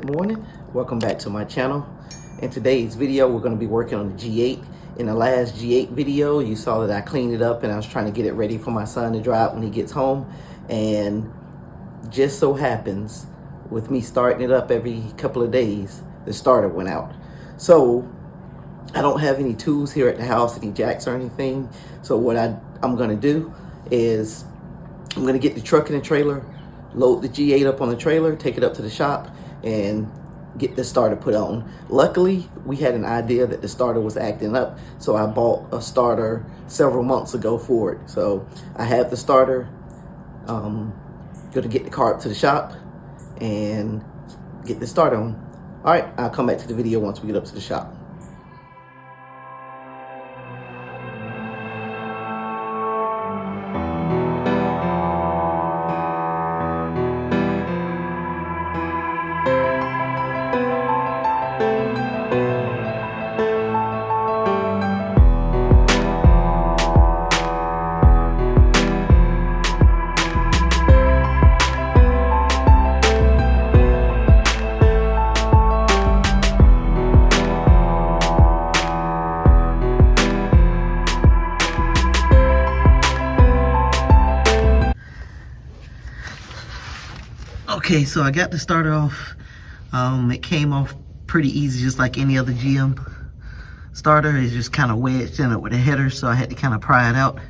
Good morning, welcome back to my channel. In today's video we're going to be working on the G8. In the last G8 video you saw that I cleaned it up and I was trying to get it ready for my son to drive when he gets home, and just so happens with me starting it up every couple of days the starter went out. So I don't have any tools here at the house, any jacks or anything. So what I'm going to do is I'm going to get the truck and the trailer, load the G8 up on the trailer, take it up to the shop, and get the starter put on. Luckily, we had an idea that the starter was acting up, so I bought a starter several months ago for it. So I have the starter. Going to get the car up to the shop and get the starter on. All right, I'll come back to the video once we get up to the shop. Okay, so I got the starter off. It came off pretty easy, just like any other GM starter. It's just kind of wedged in it with a header, so I had to kind of pry it out.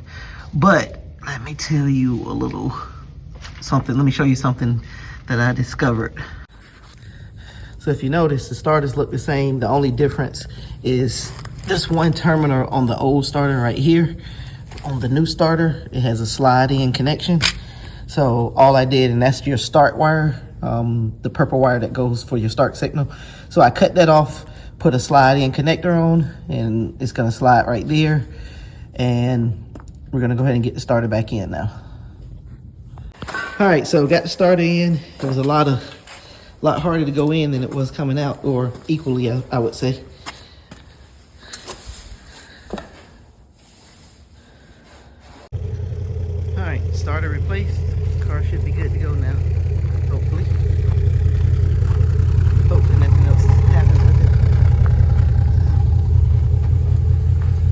But let me tell you a little something. Let me show you something that I discovered. So if you notice, the starters look the same. The only difference is this one terminal on the old starter right here. On the new starter, it has a slide-in connection. So all I did, and that's your start wire, the purple wire that goes for your start signal. So I cut that off, put a slide-in connector on, and it's gonna slide right there. And we're gonna go ahead and get the starter back in now. All right, so got the starter in. It was a lot harder to go in than it was coming out, or equally, I would say. All right, starter replaced. Car should be good to go now, hopefully. Hopefully nothing else happens with it.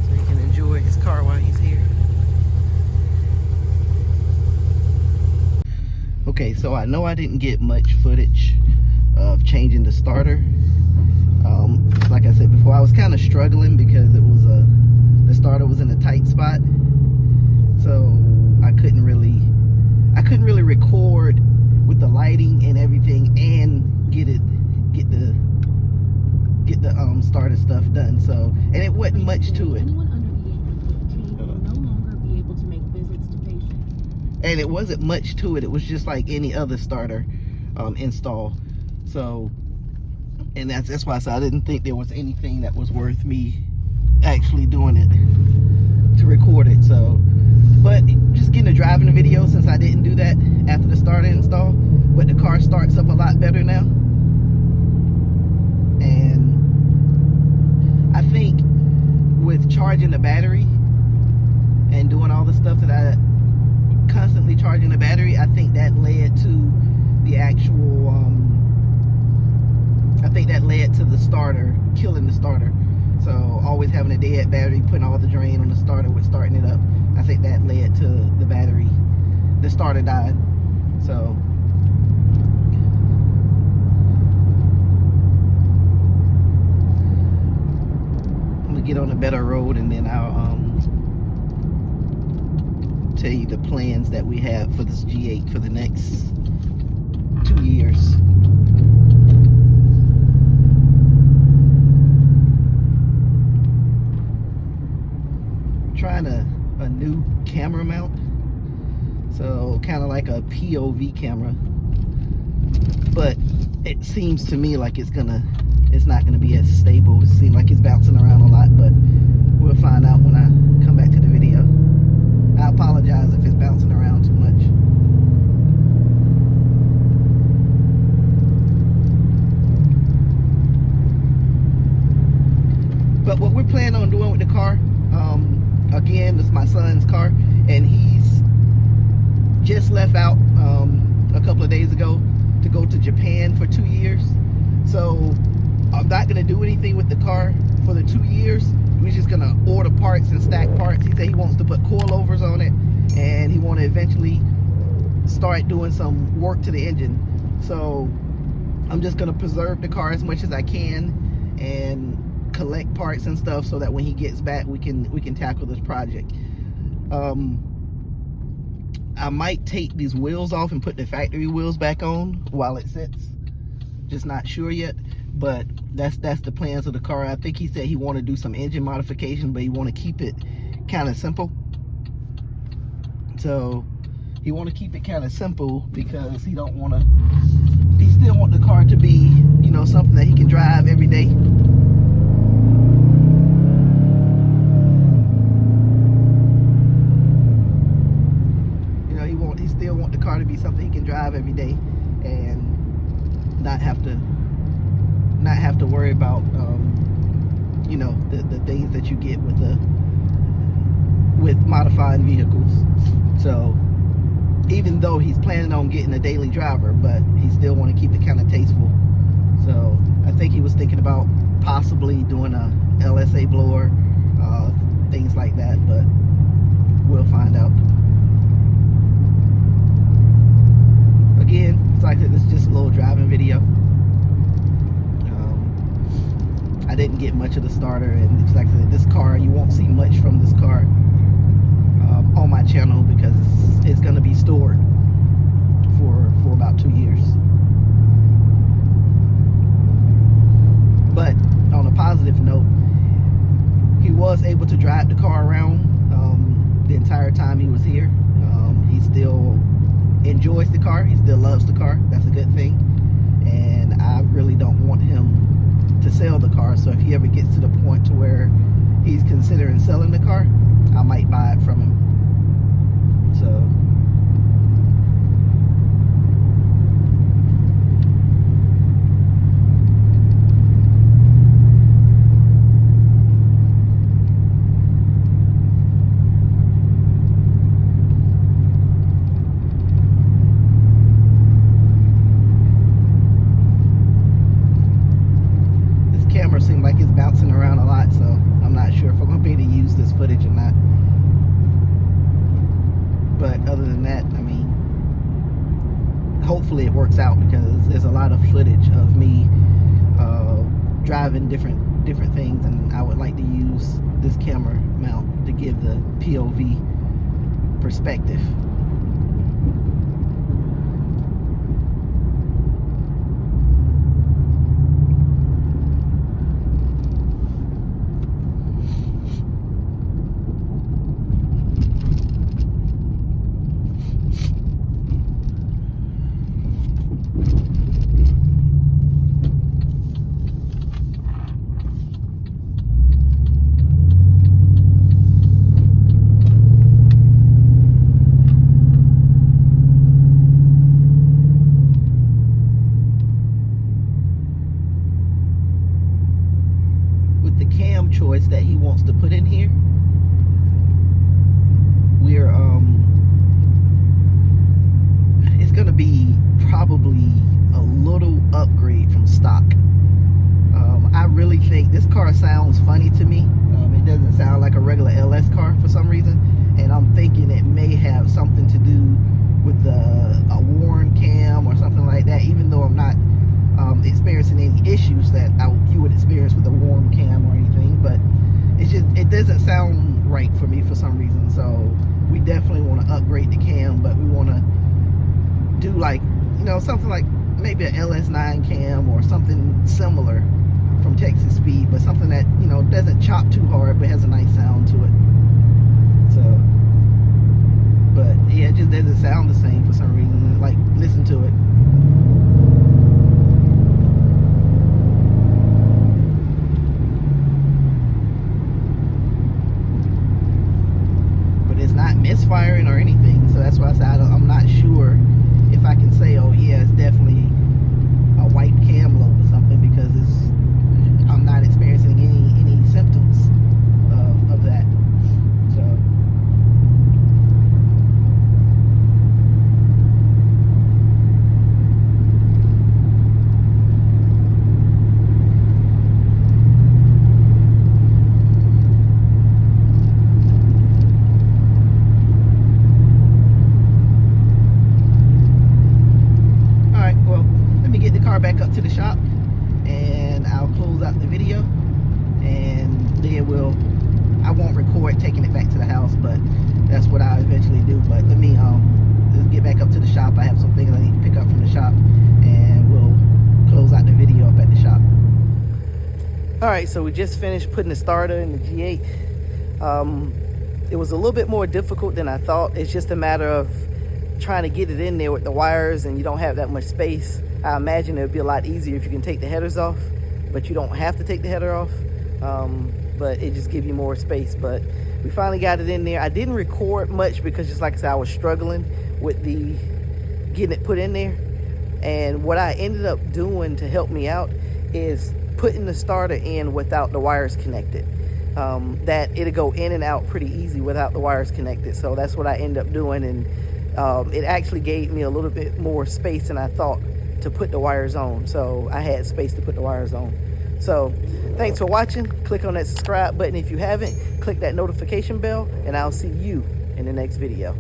So he can enjoy his car while he's here. Okay, so I know I didn't get much footage of changing the starter. Like I said before, I was kind of struggling because it was the starter was in a tight spot. So I couldn't really record with the lighting and everything and get the starter stuff done. So, and it wasn't much to it. And it wasn't much to it. It was just like any other starter install. So, and that's why I said I didn't think there was anything that was worth me actually doing it to record it. So, but just getting a driving video, since I didn't do that after the starter install, but the car starts up a lot better now. And I think with charging the battery and doing all the stuff that I constantly charging the battery, I think that led to the actual I think that led to the starter killing the starter. So always having a dead battery, putting all the drain on the starter with starting it up, I think that led to the battery, the starter died. So I'm gonna get on a better road, and then I'll tell you the plans that we have for this G8 for the next 2 years. Trying a new camera mount, so kind of like a POV camera, but it seems to me like it's not gonna be as stable. It seems like it's bouncing around a lot, but we'll find out when I come back to the video. I apologize if it's bouncing around too much. But what we're planning on doing with the car, again, this is my son's car, and he's just left out a couple of days ago to go to Japan for 2 years. So I'm not gonna do anything with the car for the 2 years. We're just gonna order parts and stack parts. He said he wants to put coilovers on it, and he want to eventually start doing some work to the engine. So I'm just gonna preserve the car as much as I can and collect parts and stuff, so that when he gets back, we can tackle this project. I might take these wheels off and put the factory wheels back on while it sits. Just not sure yet, but that's the plans of the car. I think he said he want to do some engine modification, but he want to keep it kind of simple. So he want to keep it kind of simple because he don't want to. He still want the car to be, you know, something that he can drive every day. You know, he still want the car to be something he can drive every day, and not have to worry about you know, the things that you get with modifying vehicles. So even though he's planning on getting a daily driver, but he still want to keep it kind of tasteful. So I think he was thinking about possibly doing a LSA blower, things like that, but we'll find out. Again, it's like this is just a little driving video. I didn't get much of the starter, and it's like I said, this car, you won't see much from this car on my channel because it's going to be stored for about 2 years. But on a positive note, he was able to drive the car around the entire time he was here. He still enjoys the car. He still loves the car. That's a good thing. And I really don't want him to sell the car. So if he ever gets to the point to where he's considering selling the car, I might buy it from him. So seems like it's bouncing around a lot, so I'm not sure if I'm gonna be able to use this footage or not. But other than that, I mean, hopefully it works out, because there's a lot of footage of me driving different things, and I would like to use this camera mount to give the POV perspective. Choice that he wants to put in here, we're it's gonna be probably a little upgrade from stock. I really think this car sounds funny to me. It doesn't sound like a regular LS car for some reason, and I'm thinking it may have something to do with a worn cam or something like that, even though I'm not experiencing any issues that you would experience with a warm cam or anything. But it doesn't sound right for me for some reason. So we definitely want to upgrade the cam, but we want to do, like, you know, something like maybe a LS9 cam or something similar from Texas Speed, but something that, you know, doesn't chop too hard but has a nice sound to it. So, but yeah, it just doesn't sound the same for some reason. Like, listen to it. It's not misfiring or anything, so that's why I said I'm not sure if I can say, oh yeah, it's definitely a white cam lobe or something, because I'm not experiencing any symptoms of that. So that's what I'll eventually do. But let me let's get back up to the shop. I have some things I need to pick up from the shop, and we'll close out the video up at the shop. All right, so we just finished putting the starter in the G8. It was a little bit more difficult than I thought. It's just a matter of trying to get it in there with the wires, and you don't have that much space. I imagine it would be a lot easier if you can take the headers off, but you don't have to take the header off. But it just gives you more space. But we finally got it in there. I didn't record much because, just like I said, I was struggling with getting it put in there. And what I ended up doing to help me out is putting the starter in without the wires connected. That it'll go in and out pretty easy without the wires connected. So that's what I ended up doing, and it actually gave me a little bit more space than I thought to put the wires on. So I had space to put the wires on. So thanks for watching. Click on that subscribe button if you haven't. Click that notification bell, and I'll see you in the next video.